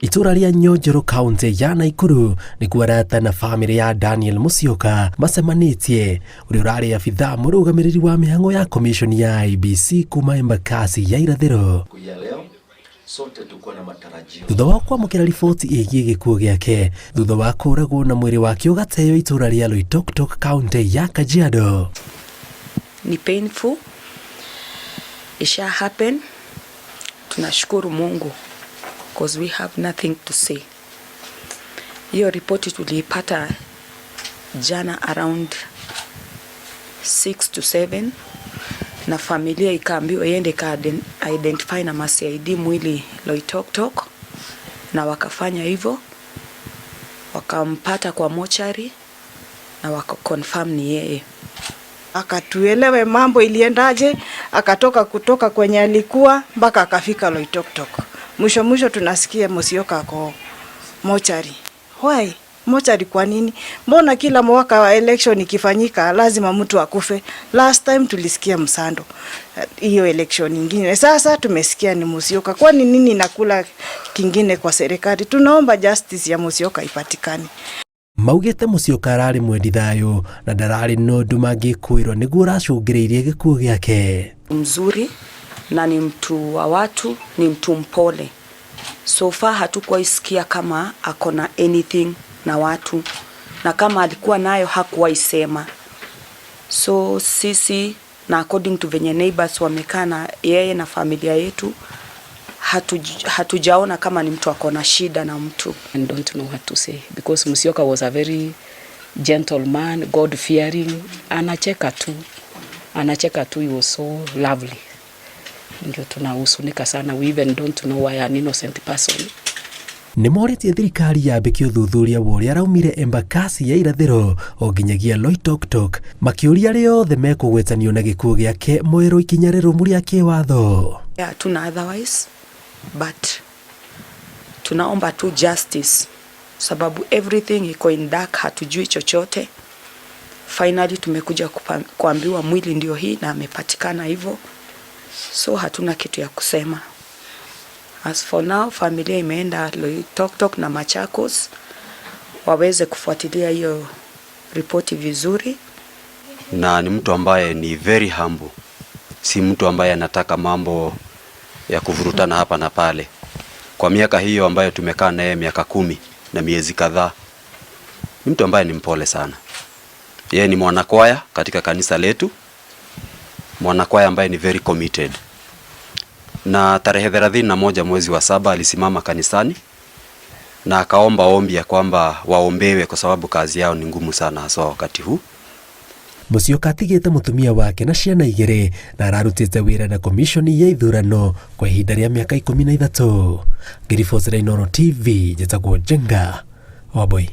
Itura ria Nyonjoro County ya Naikuru ni kuarata na bamĩrĩ ya Daniel Musyoka macemanitie uri urari Abithaa mũrũgamĩrĩri wa mĩhang'o ya commission ya IEBC kuma Embakasi ya irathĩro. Thutha wa kwamũkĩra riboti ĩgiĩ gĩkuũ gĩake thutha wa kũragwo na mwĩrĩ wake ũgateo itura ria Loitoktok County ya Kajiado. Ni painful. Isha happen. Tunashukuru Mungu because we have nothing to say. Hiyo ripoti tuliipata jana around 6 to 7 na familia ikaambiwa iende ka identify na CID mwili Loitoktok, na wakafanya hivyo, wakampata kwa mochari na wakakonfirm ni yeye. Akatuelewe mambo iliendaje, kutoka kwenye alikuwa mpaka akafika Loitoktok. Mwisho tunasikia Musyoka ako mochari. Why? Mochari kwa nini? Mbona kila mwaka wa election ikifanyika lazima mtu akufe? Last time tulisikia Msando. Hiyo election nyingine. Sasa tumesikia ni Musyoka. Kwa nini nakula kingine kwa serikali? Tunaomba justice ya Musyoka ipatikane. Maugete Musyoka arari mwendi thayo na ndarari nondu mangĩkwĩrwo nĩguo uracũngĩrĩirie gĩkuũ gĩake. Mzuri na ni mtu wa watu, ni mtu mpole. So far hatukuwaisikia kama akona anything na watu, na kama alikuwa nayo hakuwaisema. So sisi na according to venye neighbors wamekaa na yeye na familia yetu, hatujaona kama ni mtu akona shida na mtu. I don't know what to say because Musyoka was a very gentle man, God fearing. Anacheka tu, he was so lovely. Ndio tunahusunika sana. We even don't know why an innocent person. Nĩmoretie thirikari yambĩkie ũthuthuria wa ũrĩa araumire Embakasi ya irathĩro o nginyagia Loitoktok, makĩũria rĩothe mekũgwetanio na gĩkuũ gĩake moerwo ikinya rĩrũmu rĩa kĩwatho. Tuna otherwise but tunaomba tu justice, sababu everything iko in dark, hatujui chochote. Finally tumekuja kuambiwa mwili ndio hii na amepatikana hivyo, so hatuna kitu ya kusema. As for now, familia imeenda Loitoktok na Machakos waweze kufuatilia hiyo ripoti vizuri. Na ni mtu ambaye ni very humble, si mtu ambaye anataka mambo ya kuvurutana hapa na pale. Kwa miaka hiyo ambayo tumekaa naye miaka 10 na miezi kadhaa, ni mtu ambaye ni mpole sana. Yeye ni mwanakwaya katika kanisa letu, mwanakwaya ambaye ni very committed. Na tarehe 31 mwezi wa 7 alisimama kanisani na akaomba ombi ya kwamba waombewe kwa sababu kazi yao ni ngumu sana hasa wakati huu. Musyoka atigĩte mũtumia wake na ciana 2 na ararutĩte wĩra na commission ya ithurano kwa ihinda rĩa mĩaka 13. Ngiriboti ra Inooro TV, njĩtagwo Jenga Wambui.